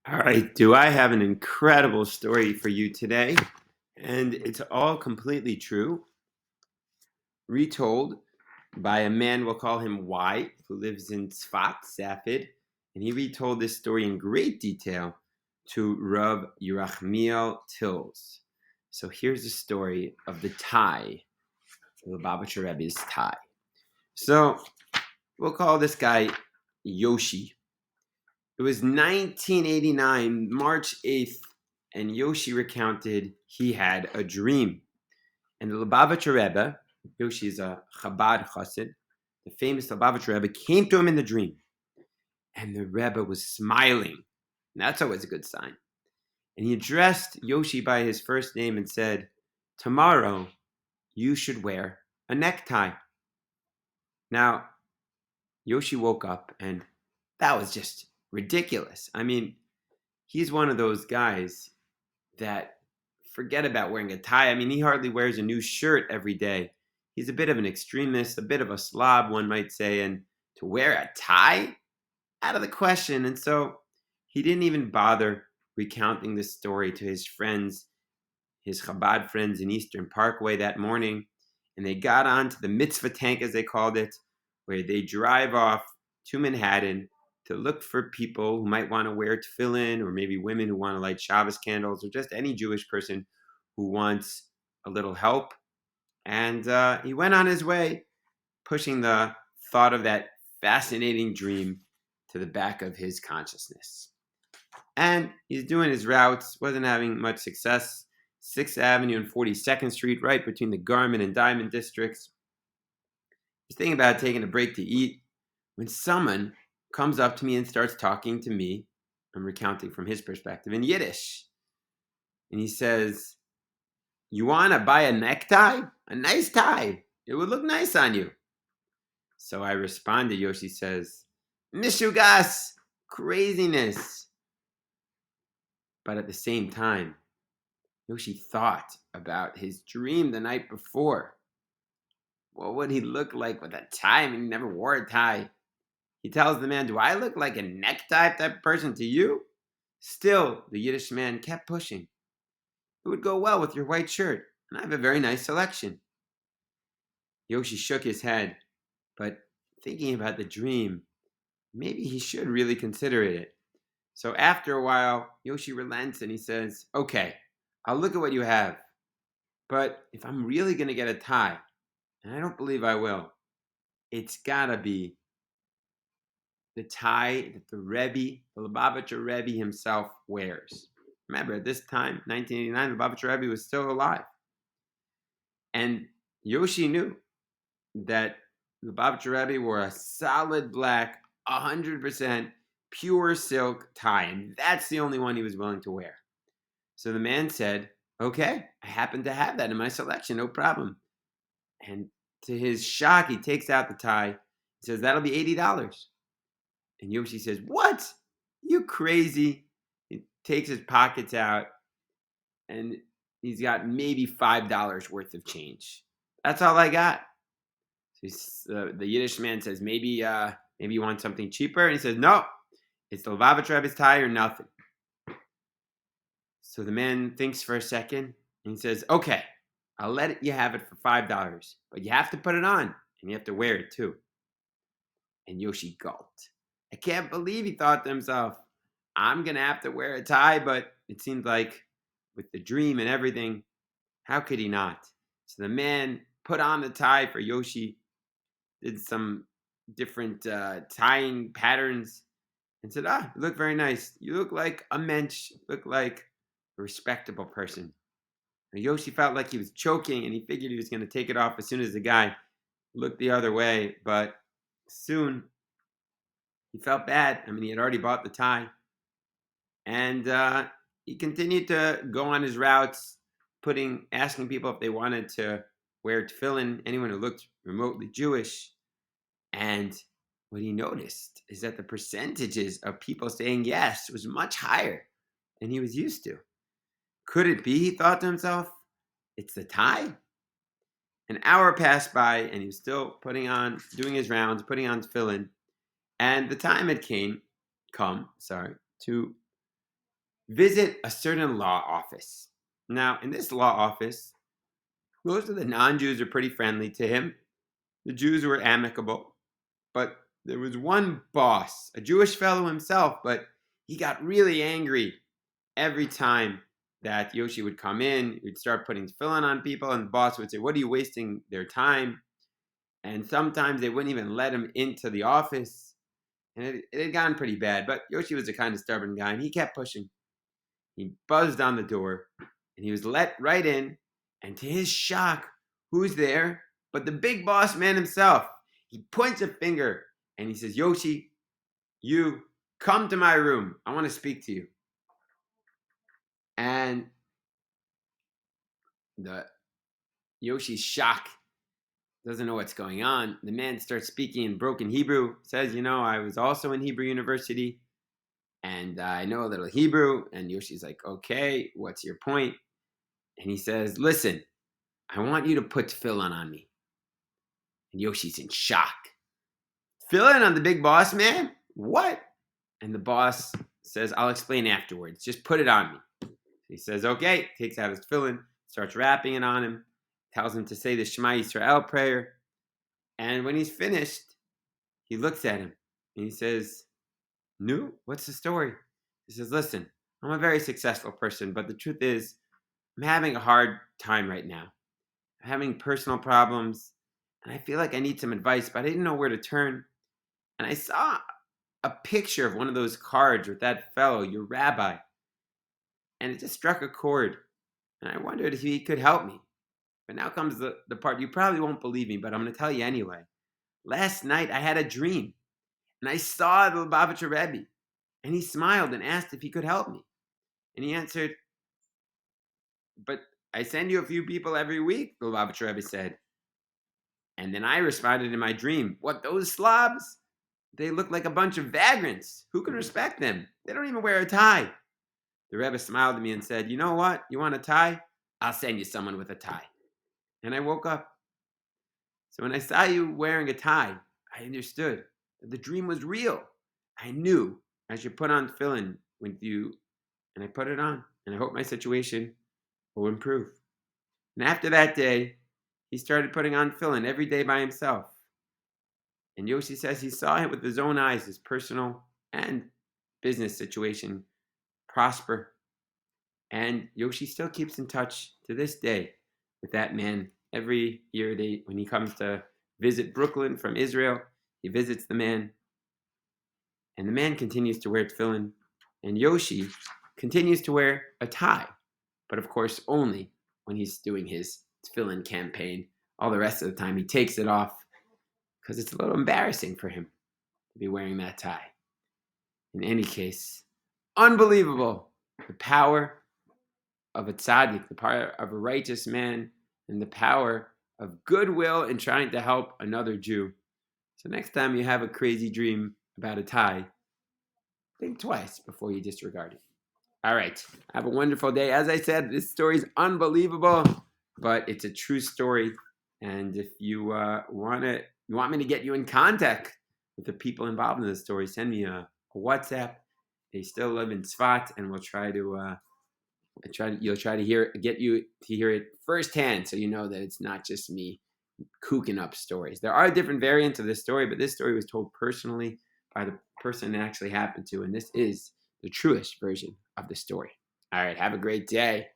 All right, do I have an incredible story for you today? And it's all completely true, retold by a man, we'll call him Y, who lives in Tzfat, Safed, and he retold this story in great detail to Rav Yerachmeel Tilles. So here's the story of the tie, the Lubavitcher Rebbe's tie. So we'll call this guy Yoshi. It was 1989, March 8th, and Yoshi recounted he had a dream. And the Lubavitcher Rebbe, Yoshi is a Chabad Chassid, the famous Lubavitcher Rebbe, came to him in the dream. And the Rebbe was smiling. And that's always a good sign. And he addressed Yoshi by his first name and said, "Tomorrow, you should wear a necktie." Now, Yoshi woke up, and that was just ridiculous. I mean, he's one of those guys that forget about wearing a tie. I mean, he hardly wears a new shirt every day. He's a bit of an extremist, a bit of a slob, one might say, and to wear a tie? Out of the question. And so he didn't even bother recounting this story to his friends, his Chabad friends in Eastern Parkway that morning. And they got on to the mitzvah tank, as they called it, where they drive off to Manhattan to look for people who might want to wear tefillin, or maybe women who want to light Shabbos candles, or just any Jewish person who wants a little help. And he went on his way, pushing the thought of that fascinating dream to the back of his consciousness. And he's doing his routes, wasn't having much success. 6th Avenue and 42nd Street, right between the Garment and Diamond districts. He's thinking about taking a break to eat when someone comes up to me and starts talking to me. I'm recounting from his perspective in Yiddish. And he says, "You want to buy a necktie? A nice tie. It would look nice on you." So I responded, Yoshi says, "Mishugas, craziness." But at the same time, Yoshi thought about his dream the night before. What would he look like with a tie? I mean, he never wore a tie. He tells the man, "Do I look like a necktie type person to you?" Still, the Yiddish man kept pushing. "It would go well with your white shirt, and I have a very nice selection." Yoshi shook his head, but thinking about the dream, maybe he should really consider it. So after a while, Yoshi relents and he says, "Okay, I'll look at what you have. But if I'm really going to get a tie, and I don't believe I will, it's got to be the tie that the Rebbe, the Lubavitcher Rebbe himself wears." Remember, at this time, 1989, the Lubavitcher Rebbe was still alive. And Yoshi knew that the Lubavitcher Rebbe wore a solid black, 100% pure silk tie, and that's the only one he was willing to wear. So the man said, "Okay, I happen to have that in my selection, no problem." And to his shock, he takes out the tie. He says, "That'll be $80. And Yoshi says, "What? You crazy?" He takes his pockets out, and he's got maybe $5 worth of change. "That's all I got." So the Yiddish man says, maybe you want something cheaper?" And he says, "No, it's the Lubavitcher Rebbe's tie or nothing." So the man thinks for a second, and he says, "Okay, I'll let you have it for $5, but you have to put it on, and you have to wear it too." And Yoshi gulped. I can't believe, he thought to himself, "I'm going to have to wear a tie," but it seemed like with the dream and everything, how could he not? So the man put on the tie for Yoshi, did some different tying patterns, and said, "You look very nice. You look like a mensch. You look like a respectable person." And Yoshi felt like he was choking, and he figured he was going to take it off as soon as the guy looked the other way. But soon he felt bad. I mean, he had already bought the tie. And he continued to go on his routes, asking people if they wanted to wear tefillin, anyone who looked remotely Jewish. And what he noticed is that the percentages of people saying yes was much higher than he was used to. Could it be, he thought to himself, it's the tie? An hour passed by, and he was still doing his rounds, putting on tefillin, and the time had come to visit a certain law office. Now, in this law office, most of the non-Jews are pretty friendly to him. The Jews were amicable, but there was one boss, a Jewish fellow himself, but he got really angry every time that Yoshi would come in. He'd start putting tefillin on people, and the boss would say, "What are you wasting their time?" And sometimes they wouldn't even let him into the office. And it had gotten pretty bad, but Yoshi was a kind of stubborn guy, and he kept pushing. He buzzed on the door, and he was let right in. And to his shock, who's there but the big boss man himself? He points a finger, and he says, "Yoshi, you come to my room. I want to speak to you." And the Yoshi's shock, doesn't know what's going on. The man starts speaking in broken Hebrew, says, "I was also in Hebrew University, and I know a little Hebrew." And Yoshi's like, "Okay, what's your point?" And he says, "Listen, I want you to put tefillin on me." And Yoshi's in shock. "Tefillin on the big boss man? What?" And the boss says, "I'll explain afterwards. Just put it on me." He says, "Okay," takes out his tefillin, starts wrapping it on him, tells him to say the Shema Yisrael prayer. And when he's finished, he looks at him and he says, "Nu, what's the story?" He says, "Listen, I'm a very successful person, but the truth is, I'm having a hard time right now. I'm having personal problems, and I feel like I need some advice, but I didn't know where to turn. And I saw a picture of one of those cards with that fellow, your rabbi, and it just struck a chord. And I wondered if he could help me. But now comes the part you probably won't believe me, but I'm going to tell you anyway. Last night I had a dream, and I saw the Lubavitcher Rebbe, and he smiled and asked if he could help me. And he answered, 'But I send you a few people every week,' the Lubavitcher Rebbe said. And then I responded in my dream, 'What, those slobs? They look like a bunch of vagrants. Who can respect them? They don't even wear a tie.' The Rebbe smiled at me and said, 'You know what? You want a tie? I'll send you someone with a tie.' And I woke up. So when I saw you wearing a tie, I understood that the dream was real. I knew I should put on tefillin with you, and I put it on. And I hope my situation will improve." And after that day, he started putting on tefillin every day by himself. And Yoshi says he saw him with his own eyes, his personal and business situation prosper. And Yoshi still keeps in touch to this day with that man. Every year, when he comes to visit Brooklyn from Israel, he visits the man. And the man continues to wear tefillin. And Yoshi continues to wear a tie. But of course, only when he's doing his tefillin campaign. All the rest of the time, he takes it off because it's a little embarrassing for him to be wearing that tie. In any case, unbelievable. The power of a tzaddik, the power of a righteous man, and the power of goodwill in trying to help another Jew. So next time you have a crazy dream about a tie, think twice before you disregard it. All right. Have a wonderful day. As I said, this story is unbelievable, but it's a true story. And if you want me to get you in contact with the people involved in this story, send me a WhatsApp. They still live in Tzfat, and we'll try to get you to hear it firsthand, so you know that it's not just me kooking up stories. There are different variants of this story, but this story was told personally by the person it actually happened to, and this is the truest version of the story. All right, have a great day.